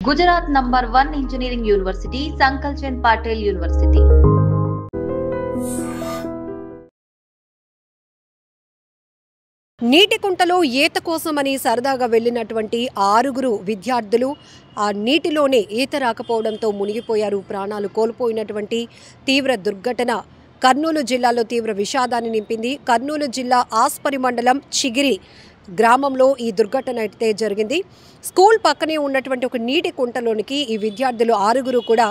Gujarat number 1 engineering university Sankalchand Patil university. నీటి కుంటలో ఈత కోసమని సరదాగా వెళ్ళినటువంటి 6 విద్యార్థులు ఆ నీటిలోనే ఈత రాకపోవడంతో మునిగిపోయారు. ప్రాణాలు కోల్పోయినటువంటి తీవ్ర దుర్ఘటన కర్నూలు జిల్లాలో తీవ్ర విషాదాన్ని నింపింది. కర్నూలు జిల్లా ఆస్పరి మండలం చిగిరి గ్రామంలో ఈ దుర్ఘటన అయితే జరిగింది. స్కూల్ పక్కనే ఉన్నటువంటి ఒక నీటి కుంటలోనికి ఈ విద్యార్థులు 6 కూడా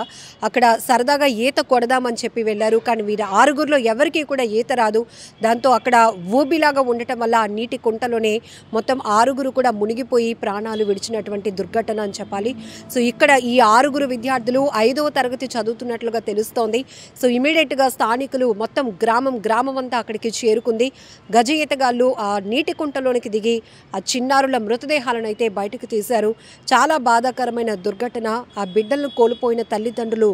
అక్కడ సరదాగా ఈత కొడదామని చెప్పి వెళ్ళారు. కానీ వీరు 6లో ఎవరికీ కూడా ఈత రాదు. దాంతో అక్కడ ఊబిలాగా ఉండటం వల్ల ఆ నీటి కుంటలోనే మొత్తం 6 కూడా మునిగిపోయి ప్రాణాలు విడిచినటువంటి దుర్ఘటన అని చెప్పాలి. సో ఇక్కడ ఈ 6 విద్యార్థులు 5వ తరగతి చదువుతున్నట్లుగా తెలుస్తోంది. సో ఇమీడియట్గా స్థానికులు మొత్తం గ్రామం అంతా అక్కడికి చేరుకుంది. గజ ఈతగాళ్ళు ఆ నీటి కుంటలోనికి దిగి ఆ చిన్నారుల మృతదేహాలను అయితే బయటకు తీశారు. చాలా బాధాకరమైన దుర్ఘటన. ఆ బిడ్డలను కోల్పోయిన తల్లిదండ్రులు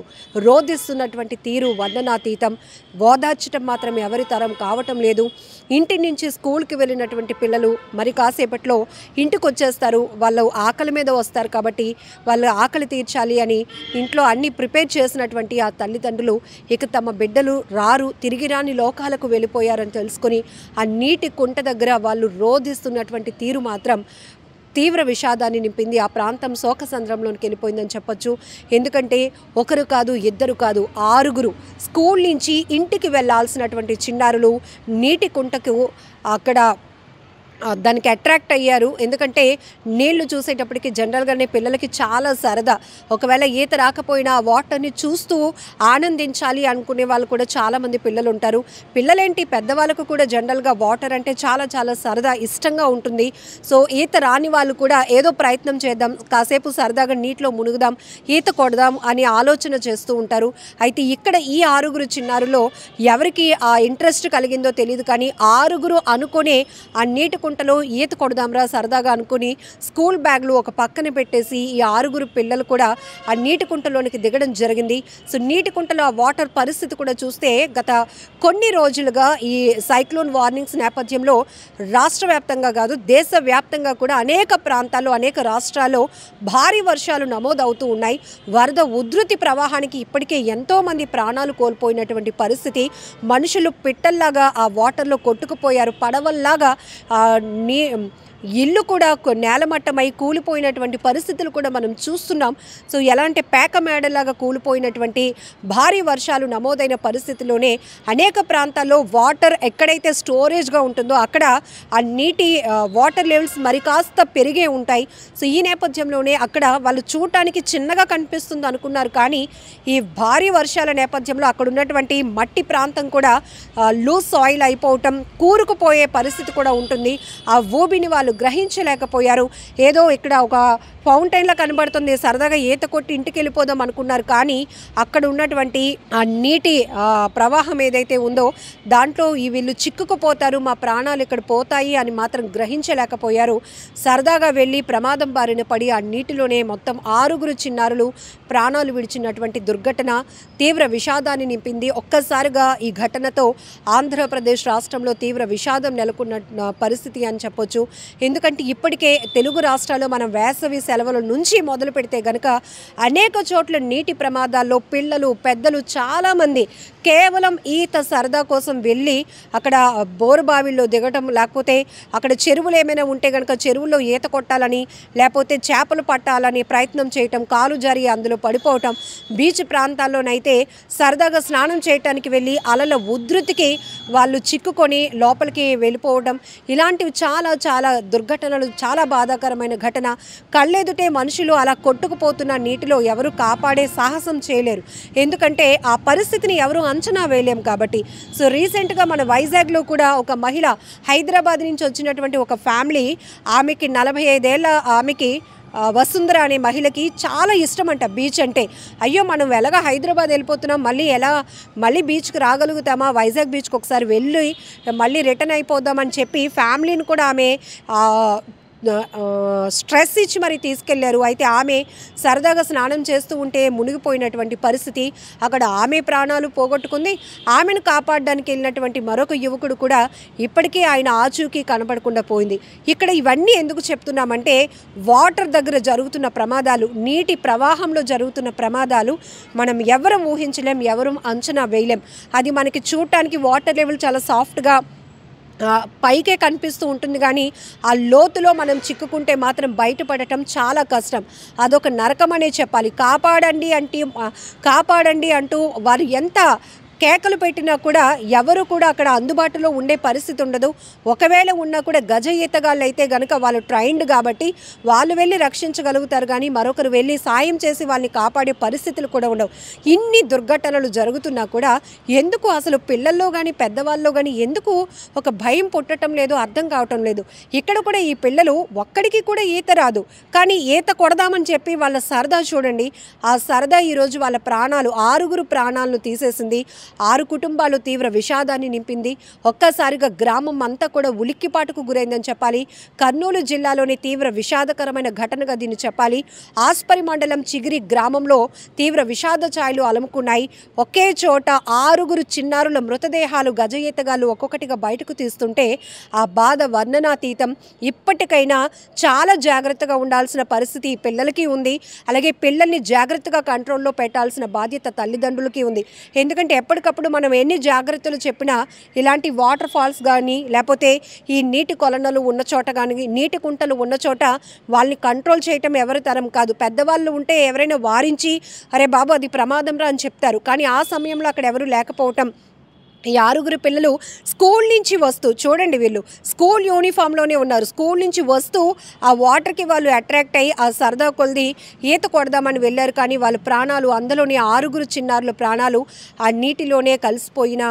రోధిస్తున్నటువంటి తీరు వర్ణనాతీతం. ఓదార్చడం మాత్రం ఎవరి తరం కావటం లేదు. ఇంటి నుంచి స్కూల్కి వెళ్ళినటువంటి పిల్లలు మరి కాసేపట్లో ఇంటికి వచ్చేస్తారు. వాళ్ళు ఆకలి మీద వస్తారు కాబట్టి వాళ్ళ ఆకలి తీర్చాలి అని ఇంట్లో అన్ని ప్రిపేర్ చేసినటువంటి ఆ తల్లిదండ్రులు ఇక తమ బిడ్డలు తిరిగి రాని లోకాలకు వెళ్ళిపోయారని తెలుసుకొని ఆ నీటి కుంట దగ్గర వాళ్ళు రోధిస్తున్నటువంటి తీరు మాత్రం తీవ్ర విషాదాన్ని నింపింది. ఆ ప్రాంతం శోకసంద్రంలోనికి వెళ్ళిపోయిందని చెప్పొచ్చు. ఎందుకంటే ఒకరు కాదు, ఇద్దరు కాదు, 6 స్కూల్ నుంచి ఇంటికి వెళ్ళాల్సినటువంటి చిన్నారులు నీటి కుంటకు అక్కడ దానికి అట్రాక్ట్ అయ్యారు. ఎందుకంటే నీళ్లు చూసేటప్పటికి జనరల్గానే పిల్లలకి చాలా సరదా. ఒకవేళ ఈత రాకపోయినా ఆ వాటర్ని చూస్తూ ఆనందించాలి అనుకునే వాళ్ళు కూడా చాలామంది పిల్లలు ఉంటారు. పిల్లలేంటి పెద్దవాళ్ళకు కూడా జనరల్గా వాటర్ అంటే చాలా చాలా సరదా, ఇష్టంగా ఉంటుంది. సో ఈత రాని వాళ్ళు కూడా ఏదో ప్రయత్నం చేద్దాం, కాసేపు సరదాగా నీటిలో మునుగుదాం, ఈత కొడదాం అని ఆలోచన చేస్తూ ఉంటారు. అయితే ఇక్కడ ఈ 6 చిన్నారులో ఎవరికి ఆ ఇంట్రెస్ట్ కలిగిందో తెలియదు. కానీ 6 అనుకునే ఆ నీటి కుంటలో ఈత కొడదాంరా సరదాగా అనుకుని స్కూల్ బ్యాగ్లు ఒక పక్కన పెట్టేసి ఈ 6 పిల్లలు కూడా ఆ నీటి కుంటలోనికి దిగడం జరిగింది. సో నీటి కుంటలో ఆ వాటర్ పరిస్థితి కూడా చూస్తే గత కొన్ని రోజులుగా ఈ సైక్లోన్ వార్నింగ్స్ నేపథ్యంలో రాష్ట్ర వ్యాప్తంగా కాదు దేశవ్యాప్తంగా కూడా అనేక ప్రాంతాల్లో అనేక రాష్ట్రాల్లో భారీ వర్షాలు నమోదవుతూ ఉన్నాయి. వరద ఉధృతి ప్రవాహానికి ఇప్పటికే ఎంతోమంది ప్రాణాలు కోల్పోయినటువంటి పరిస్థితి. మనుషులు పిట్టల్లాగా ఆ వాటర్లో కొట్టుకుపోయారు. పడవల్లాగా ఇల్లు కూడా నేలమట్టమై కూలిపోయినటువంటి పరిస్థితులు కూడా మనం చూస్తున్నాం. సో ఎలాంటి పేక మేడలాగా కూలిపోయినటువంటి భారీ వర్షాలు నమోదైన పరిస్థితిలోనే అనేక ప్రాంతాల్లో వాటర్ ఎక్కడైతే స్టోరేజ్గా ఉంటుందో అక్కడ ఆ నీటి వాటర్ లెవెల్స్ మరి కాస్త పెరిగే ఉంటాయి. సో ఈ నేపథ్యంలోనే అక్కడ వాళ్ళు చూడటానికి చిన్నగా కనిపిస్తుంది అనుకున్నారు. కానీ ఈ భారీ వర్షాల నేపథ్యంలో అక్కడ ఉన్నటువంటి మట్టి ప్రాంతం కూడా లూజ్ సాయిల్ అయిపోవటం, కూరుకుపోయే పరిస్థితి కూడా ఉంటుంది. ఆ ఊబిని వాళ్ళు గ్రహించలేకపోయారు. ఏదో ఇక్కడ ఒక ఫౌంటైన్లా కనబడుతుంది, సరదాగా ఈత కొట్టి ఇంటికి వెళ్ళిపోదాం అనుకున్నారు. కానీ అక్కడ ఉన్నటువంటి ఆ నీటి ప్రవాహం ఏదైతే ఉందో దాంట్లో వీళ్ళు చిక్కుకుపోతారు, మా ప్రాణాలు ఇక్కడ పోతాయి అని మాత్రం గ్రహించలేకపోయారు. సరదాగా వెళ్ళి ప్రమాదం బారిన పడి ఆ నీటిలోనే మొత్తం 6 చిన్నారులు ప్రాణాలు విడిచినటువంటి దుర్ఘటన తీవ్ర విషాదాన్ని నింపింది. ఒక్కసారిగా ఈ ఘటనతో ఆంధ్రప్రదేశ్ రాష్ట్రంలో తీవ్ర విషాదం నెలకొన్న పరిస్థితి అని చెప్పొచ్చు. ఎందుకంటే ఇప్పటికే తెలుగు రాష్ట్రాల్లో మనం వేసవి సెలవుల నుంచి మొదలు పెడితే గనక అనేక చోట్ల నీటి ప్రమాదాల్లో పిల్లలు పెద్దలు చాలామంది కేవలం ఈత సరదా కోసం వెళ్ళి అక్కడ బోరుబావిల్లో దిగటం, లేకపోతే అక్కడ చెరువులు ఏమైనా ఉంటే కనుక చెరువుల్లో ఈత కొట్టాలని, లేకపోతే చేపలు పట్టాలని ప్రయత్నం చేయటం, కాలు జారి అందులో పడిపోవటం, బీచ్ ప్రాంతాల్లోనైతే సరదాగా స్నానం చేయటానికి వెళ్ళి అలల ఉధృతికి వాళ్ళు చిక్కుకొని లోపలికి వెళ్ళిపోవడం, ఇలాంటివి చాలా చాలా దుర్ఘటనలు, చాలా బాధాకరమైన ఘటన. కళ్ళెదుటే మనుషులు అలా కొట్టుకుపోతున్న నీటిలో ఎవరు కాపాడే సాహసం చేయలేరు. ఎందుకంటే ఆ పరిస్థితిని ఎవరు అంచనా వేయలేం కాబట్టి. సో రీసెంట్గా మన వైజాగ్లో కూడా ఒక మహిళ హైదరాబాద్ నుంచి వచ్చినటువంటి ఒక ఫ్యామిలీ, ఆమెకి 45 ఏళ్ళ ఆమెకి వసుంధర అనే మహిళకి చాలా ఇష్టం అంట బీచ్ అంటే. అయ్యో మనం ఎలాగా హైదరాబాద్ వెళ్ళిపోతున్నాం, మళ్ళీ బీచ్కి రాగలుగుతామా, వైజాగ్ బీచ్కి ఒకసారి వెళ్ళి మళ్ళీ రిటర్న్ అయిపోదామని చెప్పి ఫ్యామిలీని కూడా ఆమె స్ట్రెస్ ఇచ్చి మరి తీసుకెళ్లారు. అయితే ఆమె సరదాగా స్నానం చేస్తూ ఉంటే మునిగిపోయినటువంటి పరిస్థితి. అక్కడ ఆమె ప్రాణాలు పోగొట్టుకుంది. ఆమెను కాపాడడానికి వెళ్ళినటువంటి మరొక యువకుడు కూడా ఇప్పటికీ ఆయన ఆచూకీ కనపడకుండా పోయింది. ఇక్కడ ఇవన్నీ ఎందుకు చెప్తున్నామంటే వాటర్ దగ్గర జరుగుతున్న ప్రమాదాలు, నీటి ప్రవాహంలో జరుగుతున్న ప్రమాదాలు మనం ఎవరు ఊహించలేం, ఎవరు అంచనా వేయలేం. అది మనకి చూడటానికి వాటర్ లెవెల్ చాలా సాఫ్ట్గా పైకే కనిపిస్తూ ఉంటుంది, కానీ ఆ లోతులో మనం చిక్కుకుంటే మాత్రం బయటపడటం చాలా కష్టం. అదొక నరకం అనే చెప్పాలి. కాపాడండి అంటూ వారు ఎంత కేకలు పెట్టినా కూడా ఎవరు కూడా అక్కడ అందుబాటులో ఉండే పరిస్థితి ఉండదు. ఒకవేళ ఉన్నా కూడా గజ ఈతగాళ్ళు అయితే కనుక వాళ్ళు ట్రైన్డ్ కాబట్టి వాళ్ళు వెళ్ళి రక్షించగలుగుతారు, కానీ మరొకరు వెళ్ళి సాయం చేసి వాళ్ళని కాపాడే పరిస్థితులు కూడా ఉండవు. ఇన్ని దుర్ఘటనలు జరుగుతున్నా కూడా ఎందుకు అసలు పిల్లల్లో కానీ పెద్దవాళ్ళలో కానీ ఎందుకు ఒక భయం పుట్టడం లేదు, అర్థం కావటం లేదు. ఇక్కడ కూడా ఈ పిల్లలు ఒక్కడికి కూడా ఈత రాదు, కానీ ఈత కొడదామని చెప్పి వాళ్ళ సరదా చూడండి. ఆ సరదా ఈరోజు వాళ్ళ ప్రాణాలు, 6 ప్రాణాలను తీసేసింది. 6 కుటుంబాలు తీవ్ర విషాదాన్ని నింపింది. ఒక్కసారిగా గ్రామం అంతా కూడా ఉలిక్కిపాటుకు గురైందని చెప్పాలి. కర్నూలు జిల్లాలోని తీవ్ర విషాదకరమైన ఘటనగా దీన్ని చెప్పాలి. ఆస్పరి మండలం చిగిరి గ్రామంలో తీవ్ర విషాద ఛాయలు అలుముకున్నాయి. ఒకే చోట 6 చిన్నారుల మృతదేహాలు గజ ఈతగాళ్ళు ఒక్కొక్కటిగా బయటకు తీస్తుంటే ఆ బాధ వర్ణనాతీతం. ఇప్పటికైనా చాలా జాగ్రత్తగా ఉండాల్సిన పరిస్థితి పిల్లలకి ఉంది. అలాగే పిల్లల్ని జాగ్రత్తగా కంట్రోల్లో పెట్టాల్సిన బాధ్యత తల్లిదండ్రులకి ఉంది. ఎందుకంటే ఎప్పటికప్పుడు మనం ఎన్ని జాగ్రత్తలు చెప్పినా ఇలాంటి వాటర్ ఫాల్స్ కానీ లేకపోతే ఈ నీటి కొలనలు ఉన్న చోట కానీ, నీటి కుంటలు ఉన్న చోట వాళ్ళని కంట్రోల్ చేయటం ఎవరి తరం కాదు. పెద్దవాళ్ళు ఉంటే ఎవరైనా వారించి అరే బాబు అది ప్రమాదం రా అని చెప్తారు, కానీ ఆ సమయంలో అక్కడ ఎవరు లేకపోవటం. ఈ 6 పిల్లలు స్కూల్ నుంచి వస్తూ చూడండి, వీళ్ళు స్కూల్ యూనిఫామ్లోనే ఉన్నారు. స్కూల్ నుంచి వస్తూ ఆ వాటర్కి వాళ్ళు అట్రాక్ట్ అయ్యి ఆ సరదా కొలిది ఈత కొడదామని వెళ్ళారు, కానీ వాళ్ళ ప్రాణాలు, అందులోని 6 చిన్నారుల ప్రాణాలు ఆ నీటిలోనే కలిసిపోయిన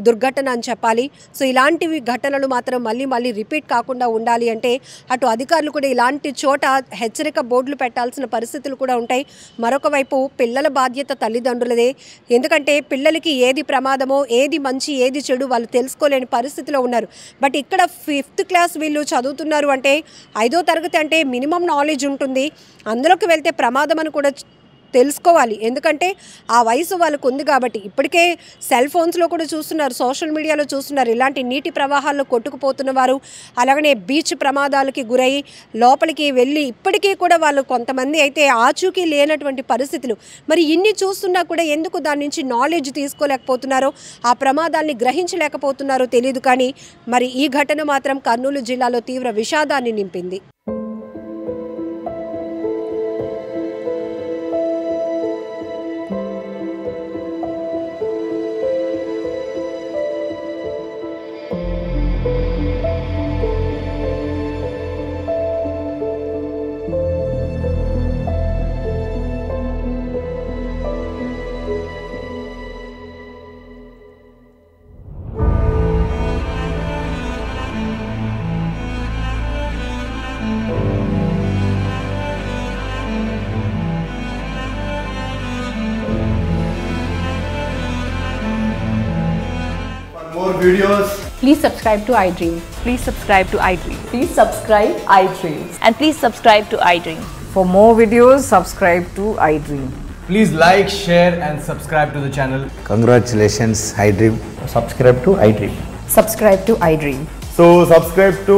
దుర్ఘటన అని చెప్పాలి. సో ఇలాంటివి ఘటనలు మాత్రం మళ్ళీ రిపీట్ కాకుండా ఉండాలి అంటే అటు అధికారులు కూడా ఇలాంటి చోట హెచ్చరిక బోర్డులు పెట్టాల్సిన పరిస్థితులు కూడా ఉంటాయి. మరొక వైపు పిల్లల బాధ్యత తల్లిదండ్రులదే. ఎందుకంటే పిల్లలకి ఏది ప్రమాదమో, ఏది మంచి, ఏది చెడు వాళ్ళు తెలుసుకోలేని పరిస్థితిలో ఉన్నారు. బట్ ఇక్కడ 5th క్లాస్ వీళ్ళు చదువుతున్నారు అంటే 5వ తరగతి అంటే మినిమం నాలెడ్జ్ ఉంటుంది. అందులోకి వెళ్తే ప్రమాదం అని కూడా తెలుసుకోవాలి. ఎందుకంటే ఆ వయసు వాళ్ళకు ఉంది కాబట్టి. ఇప్పటికే సెల్ ఫోన్స్లో కూడా చూస్తున్నారు, సోషల్ మీడియాలో చూస్తున్నారు ఇలాంటి నీటి ప్రవాహాల్లో కొట్టుకుపోతున్న వారు. అలాగనే బీచ్ ప్రమాదాలకి గురై లోపలికి వెళ్ళి ఇప్పటికీ కూడా వాళ్ళు కొంతమంది అయితే ఆచూకీ లేనటువంటి పరిస్థితులు. మరి ఇన్ని చూస్తున్నా కూడా ఎందుకు దాని నుంచి నాలెడ్జ్ తీసుకోలేకపోతున్నారో, ఆ ప్రమాదాన్ని గ్రహించలేకపోతున్నారో తెలియదు. కానీ మరి ఈ ఘటన మాత్రం కర్నూలు జిల్లాలో తీవ్ర విషాదాన్ని నింపింది. More videos. Please subscribe to iDream. Please subscribe to iDream. Please subscribe iDream. And please subscribe to iDream. For more videos, subscribe to iDream. Please like, share and subscribe to the channel. Congratulations, iDream. Subscribe to iDream. Subscribe to iDream. So subscribe to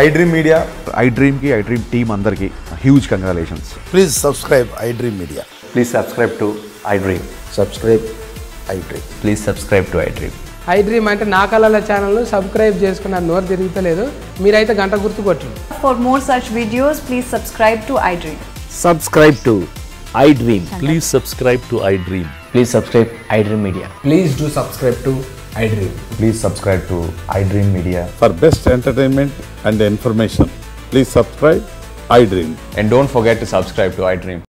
iDream Media. iDream ki iDream team andarki huge congratulations. Please subscribe iDream Media. Please subscribe to iDream. Subscribe iDream. Please subscribe to iDream. iDream అంటే నా కళల ఛానల్ను subscribe చేసుకున్న నోరు తిరుగుతలేదు, మీరైతే గంట గుర్తు కొట్టండి. For more such videos, please subscribe to iDream. Subscribe to iDream. Please subscribe to iDream. Please subscribe iDream Media. Please do subscribe to iDream. Please subscribe to iDream Media. For best entertainment and information, please subscribe iDream. And don't forget to subscribe to iDream.